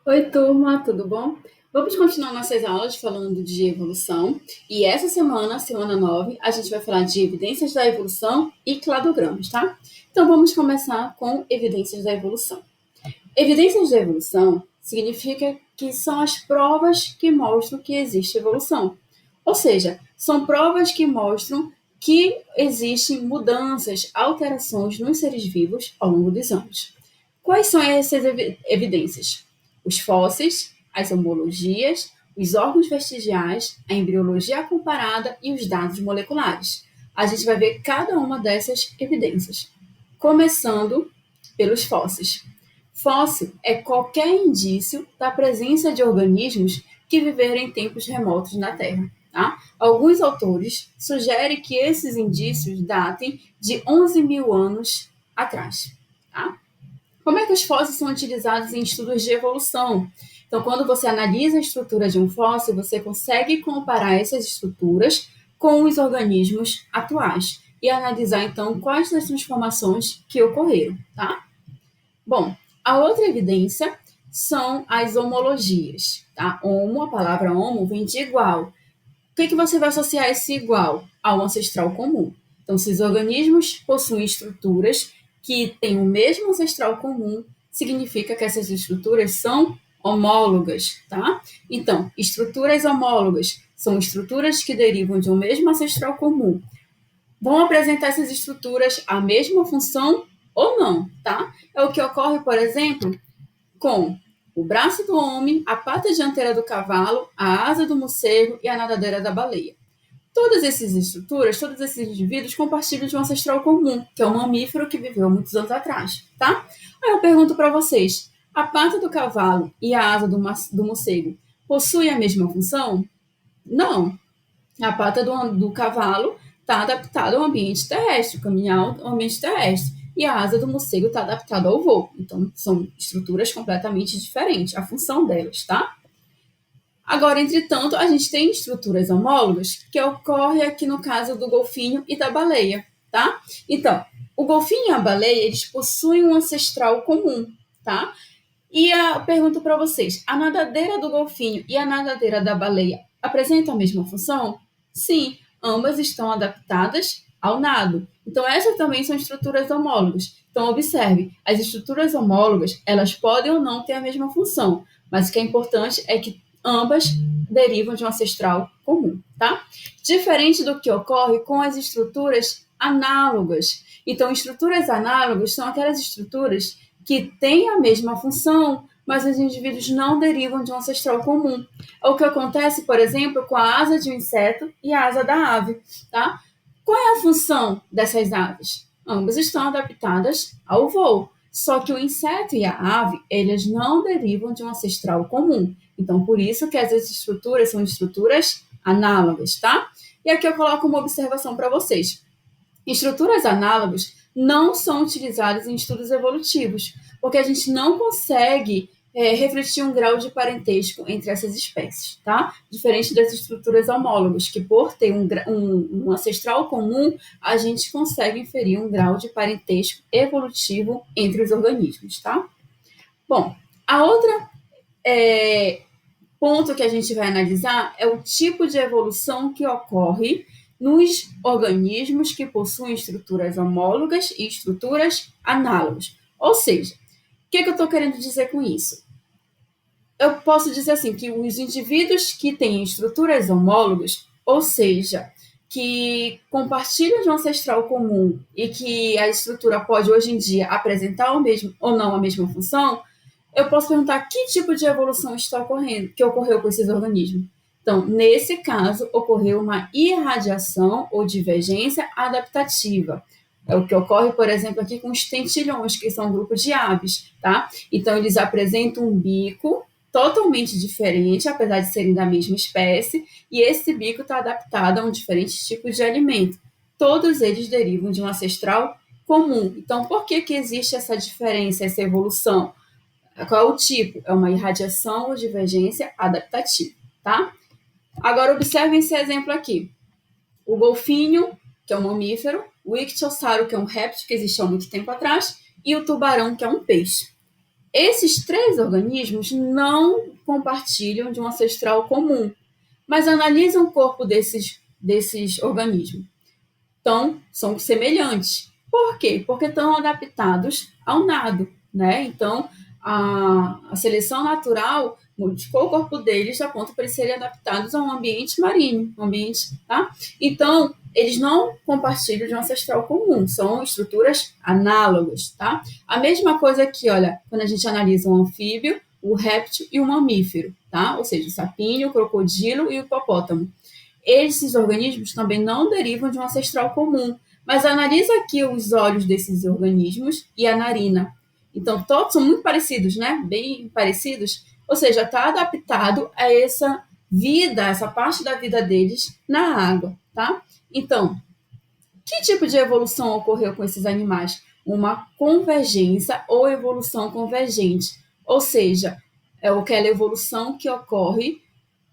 Oi, turma, tudo bom? Vamos continuar nossas aulas falando de evolução. E essa semana, semana 9, a gente vai falar de evidências da evolução e cladogramas, tá? Então vamos começar com evidências da evolução. Evidências da evolução significa que são as provas que mostram que existe evolução. Ou seja, são provas que mostram que existem mudanças, alterações nos seres vivos ao longo dos anos. Quais são essas evidências? Os fósseis, as homologias, os órgãos vestigiais, a embriologia comparada e os dados moleculares. A gente vai ver cada uma dessas evidências. Começando pelos fósseis. Fóssil é qualquer indício da presença de organismos que viveram em tempos remotos na Terra. Tá? Alguns autores sugerem que esses indícios datem de 11 mil anos atrás. Tá? Como é que os fósseis são utilizados em estudos de evolução? Então, quando você analisa a estrutura de um fóssil, você consegue comparar essas estruturas com os organismos atuais e analisar, então, quais das transformações que ocorreram, tá? Bom, a outra evidência são as homologias, tá? Homo, a palavra homo vem de igual. O que você vai associar esse igual? Ao ancestral comum. Então, se os organismos possuem estruturas que têm o mesmo ancestral comum, significa que essas estruturas são homólogas, tá? Então, estruturas homólogas são estruturas que derivam de um mesmo ancestral comum. Vão apresentar essas estruturas a mesma função ou não, tá? É o que ocorre, por exemplo, com o braço do homem, a pata dianteira do cavalo, a asa do morcego e a nadadeira da baleia. Todas essas estruturas, todos esses indivíduos compartilham de um ancestral comum, que é um mamífero que viveu muitos anos atrás, tá? Aí eu pergunto para vocês, a pata do cavalo e a asa do morcego possuem a mesma função? Não. A pata do cavalo está adaptada ao ambiente terrestre, caminhar ao ambiente terrestre. E a asa do morcego está adaptada ao voo. Então, são estruturas completamente diferentes, a função delas, tá? Agora, entretanto, a gente tem estruturas homólogas que ocorrem aqui no caso do golfinho e da baleia, tá? Então, o golfinho e a baleia, eles possuem um ancestral comum, tá? E eu pergunto para vocês, a nadadeira do golfinho e a nadadeira da baleia apresentam a mesma função? Sim, ambas estão adaptadas ao nado. Então, essas também são estruturas homólogas. Então, observe, as estruturas homólogas, elas podem ou não ter a mesma função, mas o que é importante é que ambas derivam de um ancestral comum, tá? Diferente do que ocorre com as estruturas análogas. Então, estruturas análogas são aquelas estruturas que têm a mesma função, mas os indivíduos não derivam de um ancestral comum. É o que acontece, por exemplo, com a asa de um inseto e a asa da ave, tá? Qual é a função dessas aves? Ambas estão adaptadas ao voo, só que o inseto e a ave, eles não derivam de um ancestral comum. Então, por isso que essas estruturas são estruturas análogas, tá? E aqui eu coloco uma observação para vocês. Estruturas análogas não são utilizadas em estudos evolutivos, porque a gente não consegue refletir um grau de parentesco entre essas espécies, tá? Diferente das estruturas homólogas, que por ter um ancestral comum, a gente consegue inferir um grau de parentesco evolutivo entre os organismos, tá? Bom, a outra ponto que a gente vai analisar é o tipo de evolução que ocorre nos organismos que possuem estruturas homólogas e estruturas análogas. Ou seja, o que eu estou querendo dizer com isso? Eu posso dizer assim, que os indivíduos que têm estruturas homólogas, ou seja, que compartilham de um ancestral comum e que a estrutura pode hoje em dia apresentar o mesmo ou não a mesma função, eu posso perguntar que tipo de evolução está ocorrendo, que ocorreu com esses organismos. Então, nesse caso, ocorreu uma irradiação ou divergência adaptativa. É o que ocorre, por exemplo, aqui com os tentilhões, que são um grupo de aves, tá? Então, eles apresentam um bico totalmente diferente, apesar de serem da mesma espécie, e esse bico está adaptado a um diferente tipo de alimento. Todos eles derivam de um ancestral comum. Então, por que existe essa diferença, essa evolução? Qual é o tipo? É uma irradiação ou divergência adaptativa, tá? Agora, observem esse exemplo aqui. O golfinho, que é um mamífero, o ictiosauro, que é um réptil que existe há muito tempo atrás, e o tubarão, que é um peixe. Esses 3 organismos não compartilham de um ancestral comum, mas analisam o corpo desses organismos. Então, são semelhantes. Por quê? Porque estão adaptados ao nado, né? Então, a seleção natural modificou o corpo deles a ponto para eles serem adaptados a um ambiente marinho, tá? Então, eles não compartilham de um ancestral comum, são estruturas análogas, tá? A mesma coisa aqui, olha, quando a gente analisa um anfíbio, o réptil e o mamífero, tá? Ou seja, o sapinho, o crocodilo e o hipopótamo. Esses organismos também não derivam de um ancestral comum, mas analisa aqui os olhos desses organismos e a narina. Então, todos são muito parecidos, né? Bem parecidos. Ou seja, está adaptado a essa vida, essa parte da vida deles na água, tá? Então, que tipo de evolução ocorreu com esses animais? Uma convergência ou evolução convergente. Ou seja, é aquela evolução que ocorre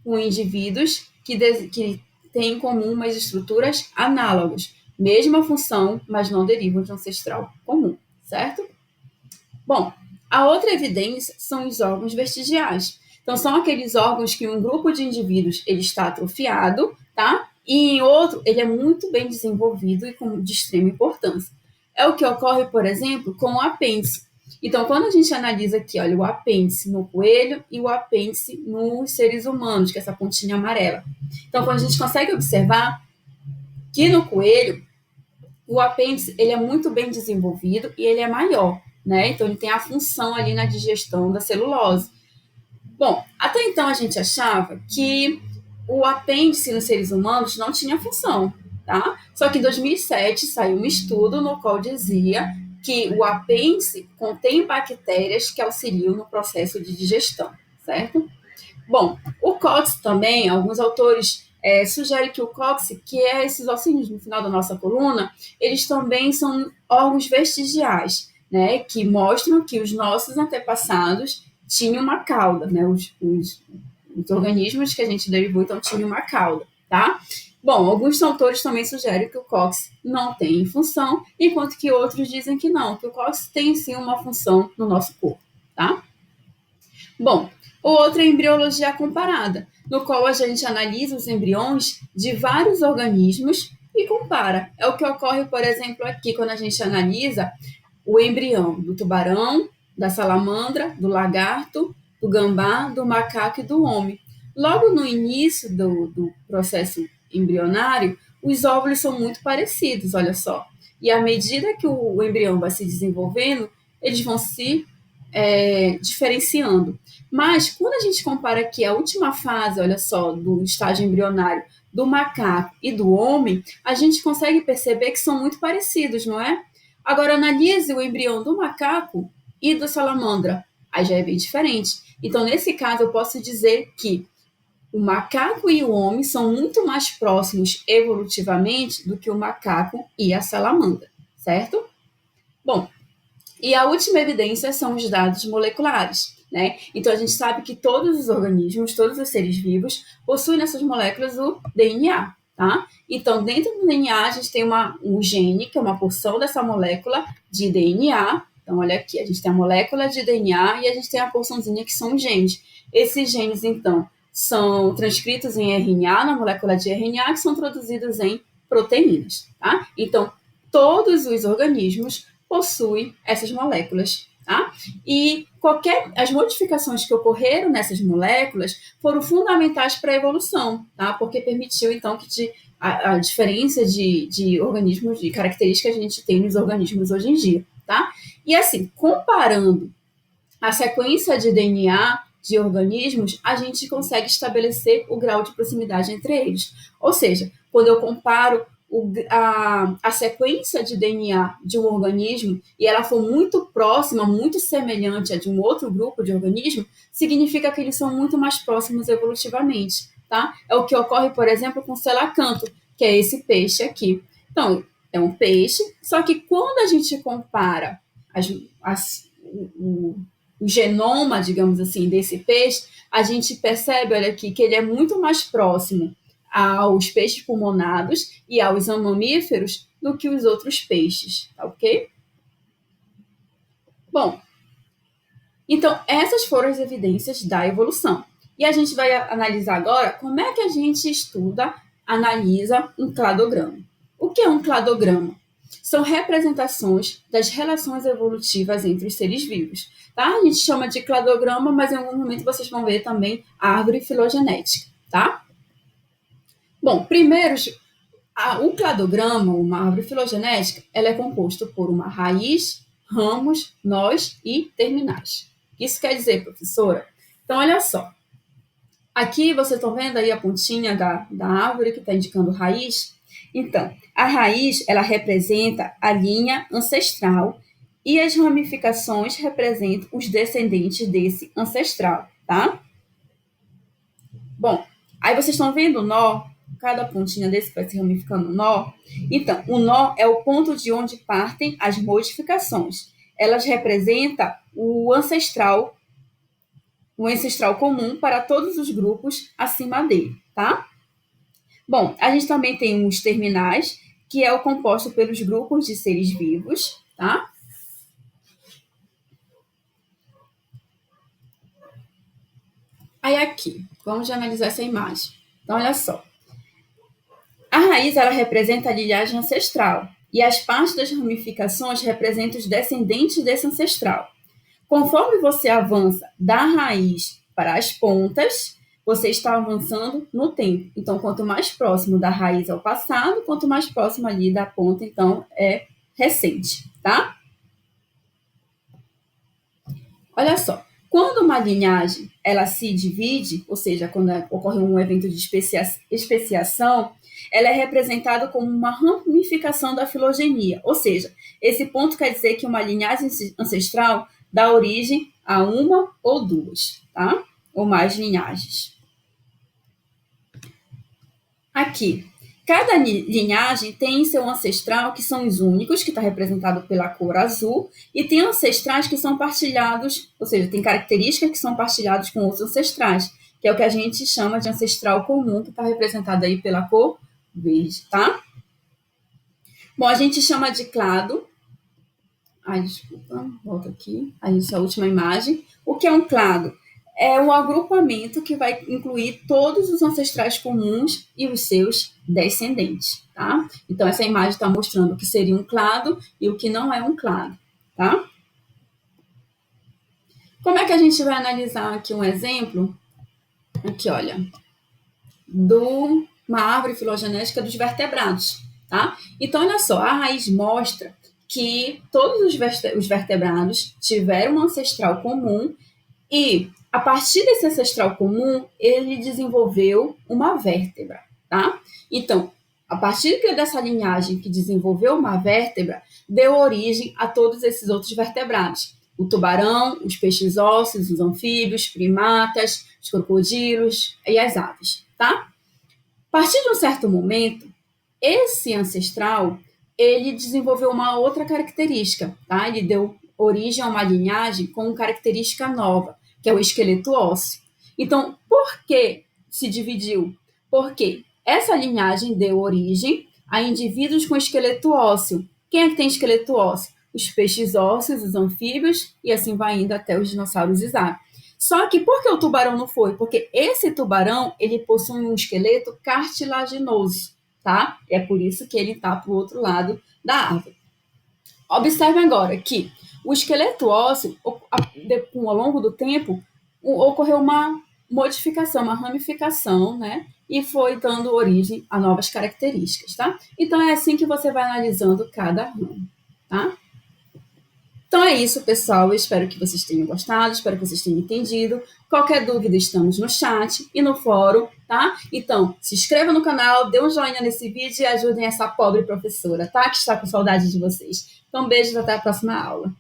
com indivíduos que têm em comum umas estruturas análogas, mesma função, mas não derivam de um ancestral comum, certo? Bom, a outra evidência são os órgãos vestigiais. Então, são aqueles órgãos que um grupo de indivíduos ele está atrofiado, tá? E em outro, ele é muito bem desenvolvido e de extrema importância. É o que ocorre, por exemplo, com o apêndice. Então, quando a gente analisa aqui, olha, o apêndice no coelho e o apêndice nos seres humanos, que é essa pontinha amarela. Então, quando a gente consegue observar que no coelho, o apêndice ele é muito bem desenvolvido e ele é maior, né? Então, ele tem a função ali na digestão da celulose. Bom, até então a gente achava que o apêndice nos seres humanos não tinha função, tá? Só que em 2007 saiu um estudo no qual dizia que o apêndice contém bactérias que auxiliam no processo de digestão, certo? Bom, o cóccix também, alguns autores sugerem que o cóccix, que é esses ossinhos no final da nossa coluna, eles também são órgãos vestigiais, né, que mostram que os nossos antepassados tinham uma cauda, né, os organismos que a gente derivou, então, tinham uma cauda, tá? Bom, alguns autores também sugerem que o cóccix não tem função, enquanto que outros dizem que não, que o cóccix tem sim uma função no nosso corpo, tá? Bom, o outro é a embriologia comparada, no qual a gente analisa os embriões de vários organismos e compara. É o que ocorre, por exemplo, aqui quando a gente analisa o embrião do tubarão, da salamandra, do lagarto, do gambá, do macaco e do homem. Logo no início do processo embrionário, os óvulos são muito parecidos, olha só. E à medida que o embrião vai se desenvolvendo, eles vão se diferenciando. Mas quando a gente compara aqui a última fase, olha só, do estágio embrionário do macaco e do homem, a gente consegue perceber que são muito parecidos, não é? Agora, analise o embrião do macaco e da salamandra. Aí já é bem diferente. Então, nesse caso, eu posso dizer que o macaco e o homem são muito mais próximos evolutivamente do que o macaco e a salamandra, certo? Bom, e a última evidência são os dados moleculares, né? Então a gente sabe que todos os organismos, todos os seres vivos, possuem nessas moléculas o DNA, tá? Então, dentro do DNA, a gente tem um gene, que é uma porção dessa molécula de DNA. Então, olha aqui, a gente tem a molécula de DNA e a gente tem a porçãozinha que são os genes. Esses genes, então, são transcritos em RNA, na molécula de RNA, que são traduzidos em proteínas, tá? Então, todos os organismos possuem essas moléculas, tá? E as modificações que ocorreram nessas moléculas foram fundamentais para a evolução, tá? Porque permitiu, então, que a diferença de organismos, de características que a gente tem nos organismos hoje em dia, tá? E assim, comparando a sequência de DNA de organismos, a gente consegue estabelecer o grau de proximidade entre eles. Ou seja, quando eu comparo a sequência de DNA de um organismo e ela for muito próxima, muito semelhante a de um outro grupo de organismo, significa que eles são muito mais próximos evolutivamente, tá? É o que ocorre, por exemplo, com o selacanto, que é esse peixe aqui. Então, é um peixe, só que quando a gente compara o genoma, digamos assim, desse peixe, a gente percebe, olha aqui, que ele é muito mais próximo aos peixes pulmonados e aos mamíferos do que os outros peixes, tá ok? Bom, Então, essas foram as evidências da evolução. E a gente vai analisar agora como é que a gente estuda, analisa um cladograma. O que é um cladograma? São representações das relações evolutivas entre os seres vivos. Tá? A gente chama de cladograma, mas em algum momento vocês vão ver também árvore filogenética. Tá? Bom, primeiro, o cladograma, uma árvore filogenética, ela é composta por uma raiz, ramos, nós e terminais. Isso quer dizer, professora? Então, olha só. Aqui vocês estão vendo aí a pontinha da árvore que está indicando raiz? Então, a raiz, ela representa a linha ancestral e as ramificações representam os descendentes desse ancestral, tá? Bom, aí vocês estão vendo o nó? Cada pontinha desse vai se ramificando no nó. Então, o nó é o ponto de onde partem as modificações. Elas representam o ancestral comum para todos os grupos acima dele, tá? Bom, a gente também tem os terminais, que é o composto pelos grupos de seres vivos, tá? Aí aqui, vamos analisar essa imagem. Então, olha só. A raiz, ela representa a linhagem ancestral, e as partes das ramificações representam os descendentes desse ancestral. Conforme você avança da raiz para as pontas, você está avançando no tempo. Então, quanto mais próximo da raiz ao passado, quanto mais próximo ali da ponta, então, é recente, tá? Olha só, quando uma linhagem ela se divide, ou seja, quando ocorre um evento de especiação, ela é representada como uma ramificação da filogenia, ou seja, esse ponto quer dizer que uma linhagem ancestral dá origem a uma ou duas, tá? Ou mais linhagens. Aqui, cada linhagem tem seu ancestral, que são os únicos, que está representado pela cor azul, e tem ancestrais que são partilhados, ou seja, tem características que são partilhadas com outros ancestrais, que é o que a gente chama de ancestral comum, que está representado aí pela cor verde, tá? Bom, a gente chama de clado. Ai, desculpa, volta aqui. Essa é a última imagem. O que é um clado? É um agrupamento que vai incluir todos os ancestrais comuns e os seus descendentes, tá? Então, essa imagem está mostrando o que seria um clado e o que não é um clado, tá? Como é que a gente vai analisar aqui um exemplo? Aqui, olha, de uma árvore filogenética dos vertebrados, tá? Então, olha só, a raiz mostra que todos os vertebrados tiveram um ancestral comum e, a partir desse ancestral comum, ele desenvolveu uma vértebra, tá? Então, a partir dessa linhagem que desenvolveu uma vértebra, deu origem a todos esses outros vertebrados. O tubarão, os peixes ósseos, os anfíbios, primatas, os crocodilos e as aves, tá? A partir de um certo momento, esse ancestral, ele desenvolveu uma outra característica, tá? Ele deu origem a uma linhagem com uma característica nova, que é o esqueleto ósseo. Então, por que se dividiu? Porque essa linhagem deu origem a indivíduos com esqueleto ósseo. Quem é que tem esqueleto ósseo? Os peixes ósseos, os anfíbios, e assim vai indo até os dinossauros e aves. Só que por que o tubarão não foi? Porque esse tubarão, ele possui um esqueleto cartilaginoso, tá? É por isso que ele está para o outro lado da árvore. Observe agora que o esqueleto ósseo, ao longo do tempo, ocorreu uma modificação, uma ramificação, né? E foi dando origem a novas características, tá? Então, é assim que você vai analisando cada ramo, tá? Então é isso, pessoal. Eu espero que vocês tenham gostado, espero que vocês tenham entendido. Qualquer dúvida, estamos no chat e no fórum, tá? Então, se inscreva no canal, dê um joinha nesse vídeo e ajudem essa pobre professora, tá? Que está com saudade de vocês. Então, beijos, até a próxima aula.